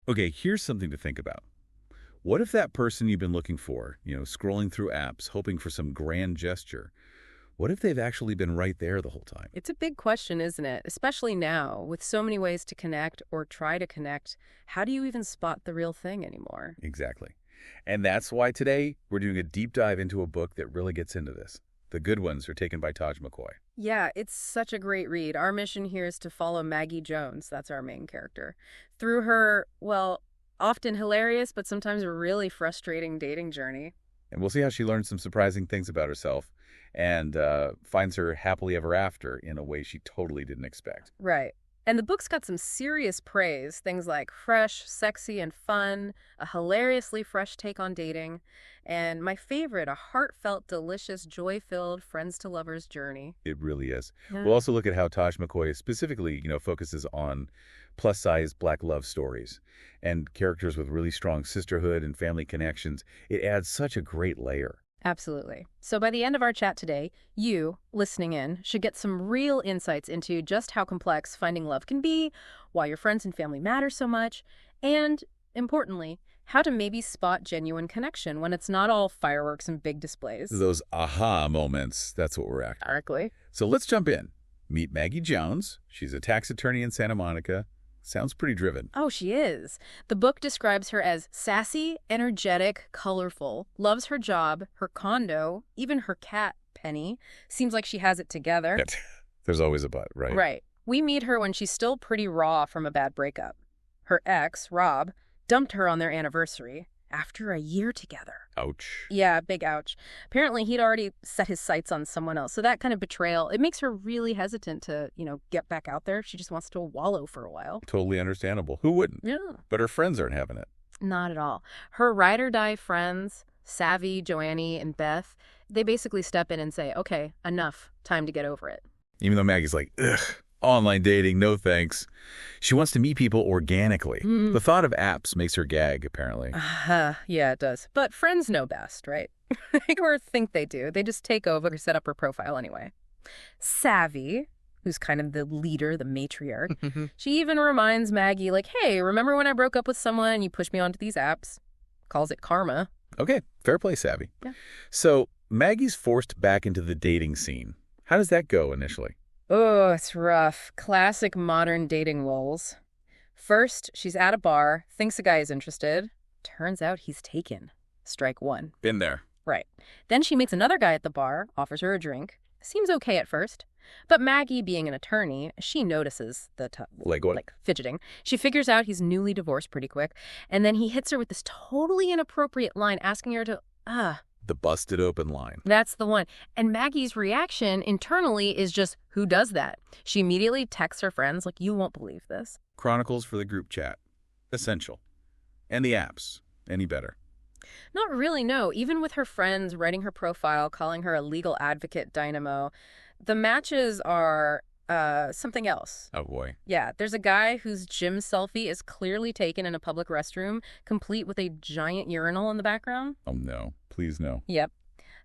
Okay, here's something to think about. What if that person you've been looking for, scrolling through apps, hoping for some grand gesture, what if they've actually been right there the whole time? It's a big question, isn't it? Especially now, with so many ways to connect or try to connect. How do you even spot the real thing anymore? Exactly. And that's why today we're doing a deep dive into a book that really gets into this. The good ones are taken by Taj McCoy. Yeah, it's such a great read. Our mission here is to follow Maggie Jones, that's our main character, through her, well, often hilarious, but sometimes really frustrating dating journey. And we'll see how she learns some surprising things about herself and finds her happily ever after in a way she totally didn't expect. Right. And the book's got some serious praise, things like fresh, sexy, and fun, a hilariously fresh take on dating, and my favorite, a heartfelt, delicious, joy-filled friends-to-lovers journey. It really is. Yeah. We'll also look at how Taj McCoy specifically, focuses on plus-size Black love stories and characters with really strong sisterhood and family connections. It adds such a great layer. Absolutely. So by the end of our chat today, you, listening in, should get some real insights into just how complex finding love can be, why your friends and family matter so much, and, importantly, how to maybe spot genuine connection when it's not all fireworks and big displays. Those aha moments, that's what we're after. Exactly. So let's jump in. Meet Maggie Jones. She's a tax attorney in Santa Monica. Sounds pretty driven. Oh, she is. The book describes her as sassy, energetic, colorful, loves her job, her condo, even her cat, Penny. Seems like she has it together. There's always a but, right? Right. We meet her when she's still pretty raw from a bad breakup. Her ex, Rob, dumped her on their anniversary after a year together. Ouch. Yeah, big ouch. Apparently, he'd already set his sights on someone else. So that kind of betrayal, it makes her really hesitant to, get back out there. She just wants to wallow for a while. Totally understandable. Who wouldn't? Yeah. But her friends aren't having it. Not at all. Her ride-or-die friends, Savvy, Joannie, and Beth, they basically step in and say, okay, enough, time to get over it. Even though Maggie's like, ugh, online dating, no thanks. She wants to meet people organically. The thought of apps makes her gag, apparently. Yeah, it does. But friends know best, right? Or think they do. They just take over, set up her profile anyway. Savvy, who's kind of the leader, the matriarch, she even reminds Maggie, like, hey, remember when I broke up with someone and you pushed me onto these apps? Calls it karma. Okay, fair play, Savvy. Yeah. So Maggie's forced back into the dating scene. How does that go initially? Oh, it's rough. Classic modern dating woes. First, she's at a bar, thinks a guy is interested. Turns out he's taken. Strike one. Been there. Right. Then she meets another guy at the bar, offers her a drink. Seems okay at first. But Maggie, being an attorney, she notices the Like what? like fidgeting. She figures out he's newly divorced pretty quick. And then he hits her with this totally inappropriate line asking her to, The busted open line. That's the one. And Maggie's reaction internally is just, who does that? She immediately texts her friends like, you won't believe this. Chronicles for the group chat. Essential. And the apps. Any better? Not really, no. Even with her friends writing her profile, calling her a legal advocate dynamo, the matches are something else. Oh, boy. Yeah, there's a guy whose gym selfie is clearly taken in a public restroom, complete with a giant urinal in the background. Oh, no. Please, no. Yep.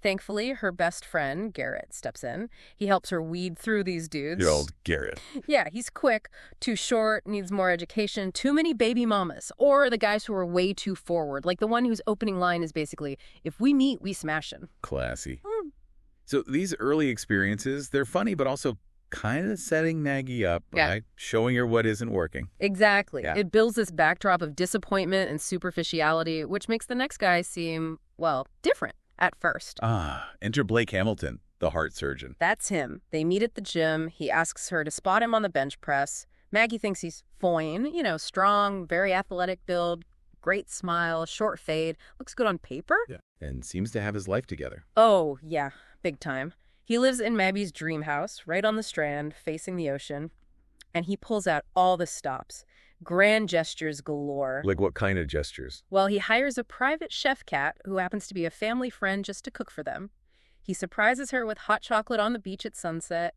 Thankfully, her best friend, Garrett, steps in. He helps her weed through these dudes. Good old Garrett. Yeah, he's quick, too short, needs more education, too many baby mamas, or the guys who are way too forward, like the one whose opening line is basically, if we meet, we smash him. Classy. So these early experiences, they're funny, but also kind of setting Maggie up, right? Showing her what isn't working. Exactly. Yeah. It builds this backdrop of disappointment and superficiality, which makes the next guy seem, well, different at first. Enter Blake Hamilton, the heart surgeon. That's him. They meet at the gym. He asks her to spot him on the bench press. Maggie thinks he's fine, strong, very athletic build, great smile, short fade, looks good on paper. Yeah. And seems to have his life together. Oh, yeah, big time. He lives in Maggie's dream house, right on the Strand, facing the ocean. And he pulls out all the stops. Grand gestures galore. Like what kind of gestures? Well, he hires a private chef cat who happens to be a family friend just to cook for them. He surprises her with hot chocolate on the beach at sunset.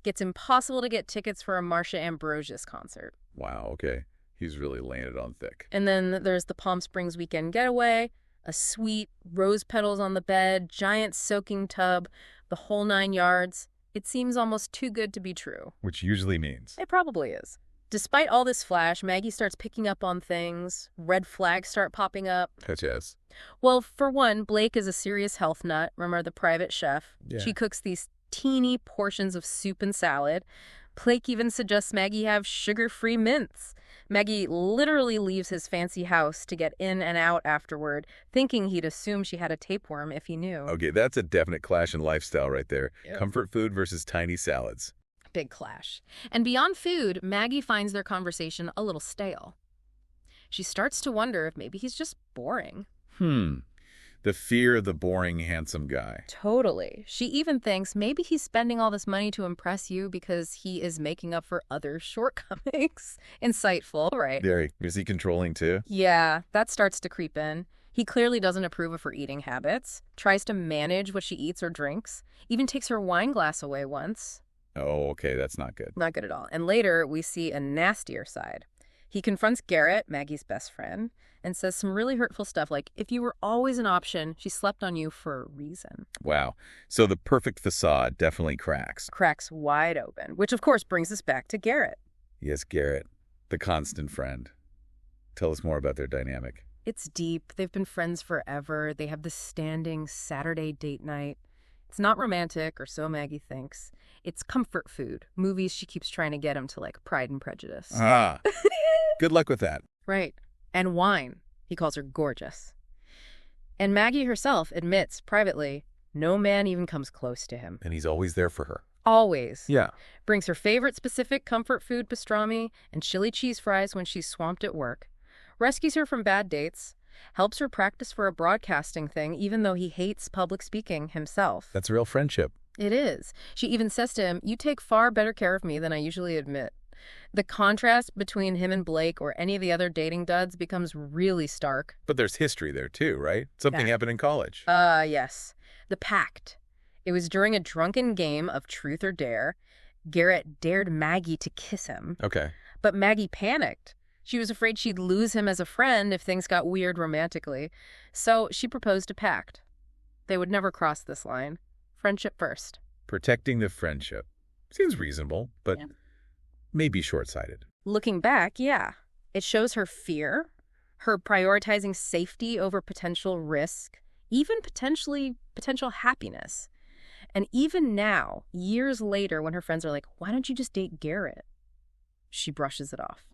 Gets impossible to get tickets for a Marsha Ambrosius concert. Wow, okay. He's really laying it on thick. And then there's the Palm Springs weekend getaway, a suite, rose petals on the bed, giant soaking tub, the whole 9 yards. It seems almost too good to be true. Which usually means. It probably is. Despite all this flash, Maggie starts picking up on things. Red flags start popping up. Such as? Well, for one, Blake is a serious health nut. Remember the private chef? Yeah. She cooks these teeny portions of soup and salad. Blake even suggests Maggie have sugar-free mints. Maggie literally leaves his fancy house to get in and out afterward, thinking he'd assume she had a tapeworm if he knew. Okay, that's a definite clash in lifestyle right there. Yep. Comfort food versus tiny salads. Big clash. And beyond food, Maggie finds their conversation a little stale. She starts to wonder if maybe he's just boring. The fear of the boring, handsome guy. Totally. She even thinks maybe he's spending all this money to impress you because he is making up for other shortcomings. Insightful, right? Is he controlling too? Yeah, that starts to creep in. He clearly doesn't approve of her eating habits, tries to manage what she eats or drinks, even takes her wine glass away once. Oh, okay, that's not good. Not good at all. And later, we see a nastier side. He confronts Garrett, Maggie's best friend, and says some really hurtful stuff like, if you were always an option, she slept on you for a reason. Wow. So the perfect facade definitely cracks. Cracks wide open, which of course brings us back to Garrett. Yes, Garrett, the constant friend. Tell us more about their dynamic. It's deep. They've been friends forever. They have this standing Saturday date night. It's not romantic, or so Maggie thinks. It's comfort food. Movies she keeps trying to get him to, like Pride and Prejudice. Ah, good luck with that. Right. And wine. He calls her gorgeous. And Maggie herself admits privately, no man even comes close to him. And he's always there for her. Always. Yeah. Brings her favorite specific comfort food pastrami and chili cheese fries when she's swamped at work. Rescues her from bad dates. Helps her practice for a broadcasting thing, even though he hates public speaking himself. That's real friendship. It is. She even says to him, you take far better care of me than I usually admit. The contrast between him and Blake or any of the other dating duds becomes really stark. But there's history there too, right? Something happened in college. Yes. The pact. It was during a drunken game of truth or dare. Garrett dared Maggie to kiss him. Okay. But Maggie panicked. She was afraid she'd lose him as a friend if things got weird romantically. So she proposed a pact. They would never cross this line. Friendship first. Protecting the friendship. Seems reasonable, but maybe short-sighted. Looking back, yeah. It shows her fear, her prioritizing safety over potential risk, even potential happiness. And even now, years later, when her friends are like, why don't you just date Garrett? She brushes it off.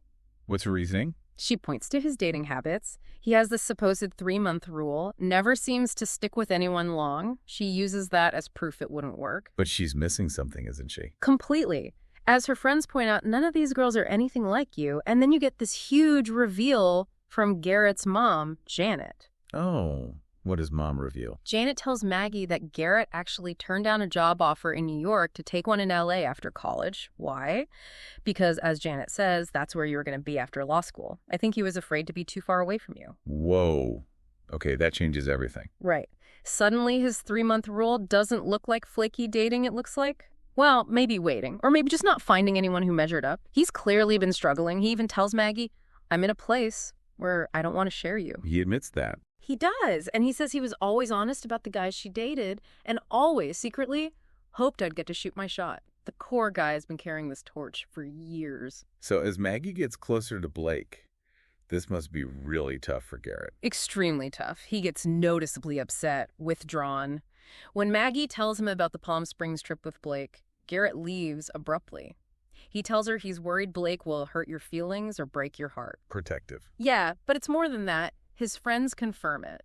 What's her reasoning? She points to his dating habits. He has this supposed 3-month rule, never seems to stick with anyone long. She uses that as proof it wouldn't work. But she's missing something, isn't she? Completely. As her friends point out, none of these girls are anything like you. And then you get this huge reveal from Garrett's mom, Janet. Oh, what does Mom reveal? Janet tells Maggie that Garrett actually turned down a job offer in New York to take one in LA after college. Why? Because, as Janet says, that's where you were going to be after law school. I think he was afraid to be too far away from you. Whoa. Okay, that changes everything. Right. Suddenly his 3-month rule doesn't look like flaky dating, it looks like. Well, maybe waiting, or maybe just not finding anyone who measured up. He's clearly been struggling. He even tells Maggie, I'm in a place where I don't want to share you. He admits that. He does, and he says he was always honest about the guys she dated and always, secretly, hoped I'd get to shoot my shot. The core guy has been carrying this torch for years. So as Maggie gets closer to Blake, this must be really tough for Garrett. Extremely tough. He gets noticeably upset, withdrawn. When Maggie tells him about the Palm Springs trip with Blake, Garrett leaves abruptly. He tells her he's worried Blake will hurt your feelings or break your heart. Protective. Yeah, but it's more than that. His friends confirm it.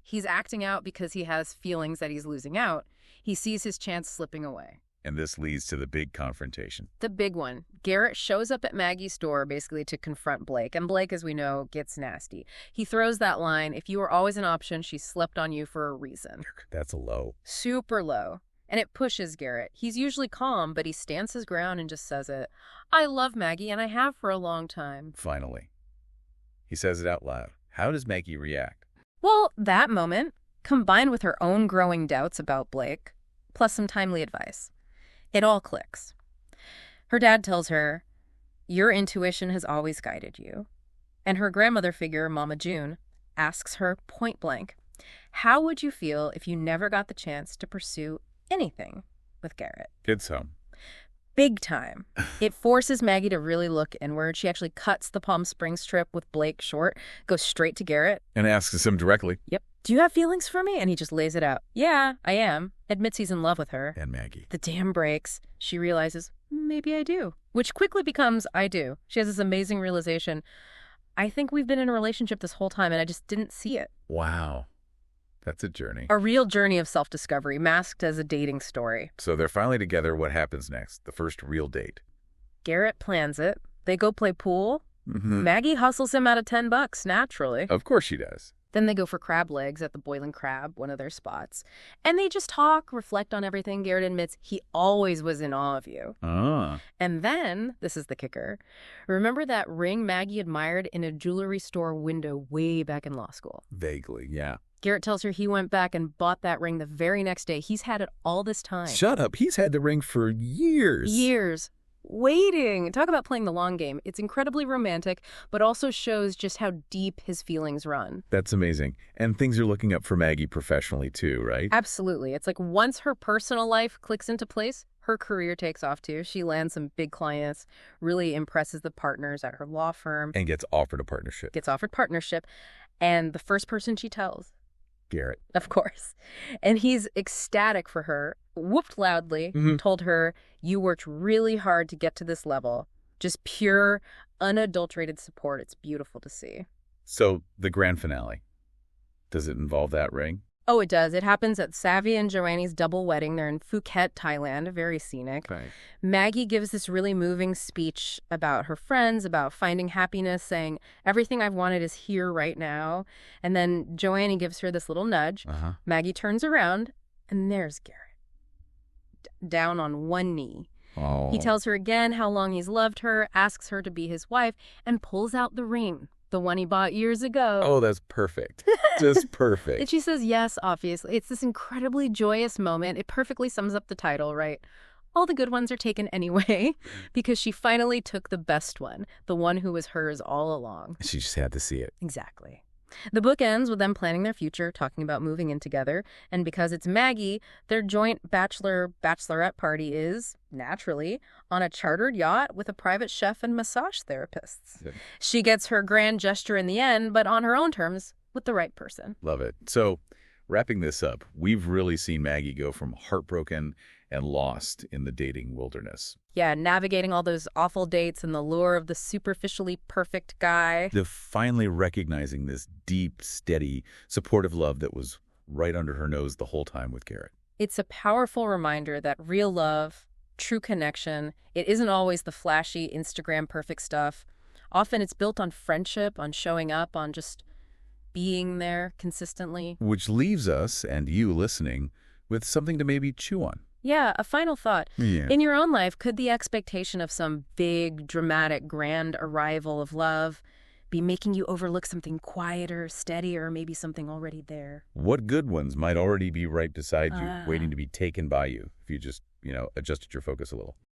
He's acting out because he has feelings that he's losing out. He sees his chance slipping away. And this leads to the big confrontation. The big one. Garrett shows up at Maggie's door basically to confront Blake, and Blake, as we know, gets nasty. He throws that line, if you were always an option, she slept on you for a reason. That's a low. Super low. And it pushes Garrett. He's usually calm, but he stands his ground and just says it. I love Maggie, and I have for a long time. Finally. He says it out loud. How does Maggie react? Well, that moment, combined with her own growing doubts about Blake, plus some timely advice, it all clicks. Her dad tells her, your intuition has always guided you. And her grandmother figure, Mama June, asks her point blank, how would you feel if you never got the chance to pursue anything with Garrett? It's home. Big time. It forces Maggie to really look inward. She actually cuts the Palm Springs trip with Blake short, goes straight to Garrett. And asks him directly. Yep. Do you have feelings for me? And he just lays it out. Yeah, I am. Admits he's in love with her. And Maggie. The dam breaks. She realizes, maybe I do. Which quickly becomes, I do. She has this amazing realization. I think we've been in a relationship this whole time and I just didn't see it. Wow. That's a journey. A real journey of self-discovery, masked as a dating story. So they're finally together. What happens next? The first real date. Garrett plans it. They go play pool. Mm-hmm. Maggie hustles him out of $10, naturally. Of course she does. Then they go for crab legs at the Boiling Crab, one of their spots. And they just talk, reflect on everything. Garrett admits he always was in awe of you. Ah. And then, this is the kicker, remember that ring Maggie admired in a jewelry store window way back in law school? Vaguely, yeah. Garrett tells her he went back and bought that ring the very next day. He's had it all this time. Shut up. He's had the ring for years. Years. Waiting. Talk about playing the long game. It's incredibly romantic, but also shows just how deep his feelings run. That's amazing. And things are looking up for Maggie professionally too, right? Absolutely. It's like once her personal life clicks into place, her career takes off too. She lands some big clients, really impresses the partners at her law firm. And gets offered a partnership. Gets offered partnership. And the first person she tells, Garrett. of course. And he's ecstatic for her, whooped loudly, told her, you worked really hard to get to this level. Just pure, unadulterated support. It's beautiful to see. So the grand finale, does it involve that ring? Oh, it does. It happens at Savvy and Joanne's double wedding. They're in Phuket, Thailand, very scenic. Right. Maggie gives this really moving speech about her friends, about finding happiness, saying, everything I've wanted is here right now. And then Joanne gives her this little nudge. Uh-huh. Maggie turns around, and there's Garrett, down on one knee. Oh. He tells her again how long he's loved her, asks her to be his wife, and pulls out the ring, the one he bought years ago. Oh, that's perfect. Just perfect. And she says yes, obviously. It's this incredibly joyous moment. It perfectly sums up the title, right? All the good ones are taken anyway, because she finally took the best one, the one who was hers all along. She just had to see it. Exactly. The book ends with them planning their future, talking about moving in together, and because it's Maggie, their joint bachelorette party is, naturally, on a chartered yacht with a private chef and massage therapists. Yeah. She gets her grand gesture in the end, but on her own terms, with the right person. Love it. So, wrapping this up, we've really seen Maggie go from heartbroken and lost in the dating wilderness. Yeah, navigating all those awful dates and the lure of the superficially perfect guy. To finally recognizing this deep, steady, supportive love that was right under her nose the whole time with Garrett. It's a powerful reminder that real love, true connection, it isn't always the flashy Instagram perfect stuff. Often it's built on friendship, on showing up, on just being there consistently. Which leaves us, and you listening, with something to maybe chew on. Yeah, a final thought. Yeah. In your own life, could the expectation of some big, dramatic, grand arrival of love be making you overlook something quieter, steadier, maybe something already there? What good ones might already be right beside you, waiting to be taken by you, if you just, adjusted your focus a little?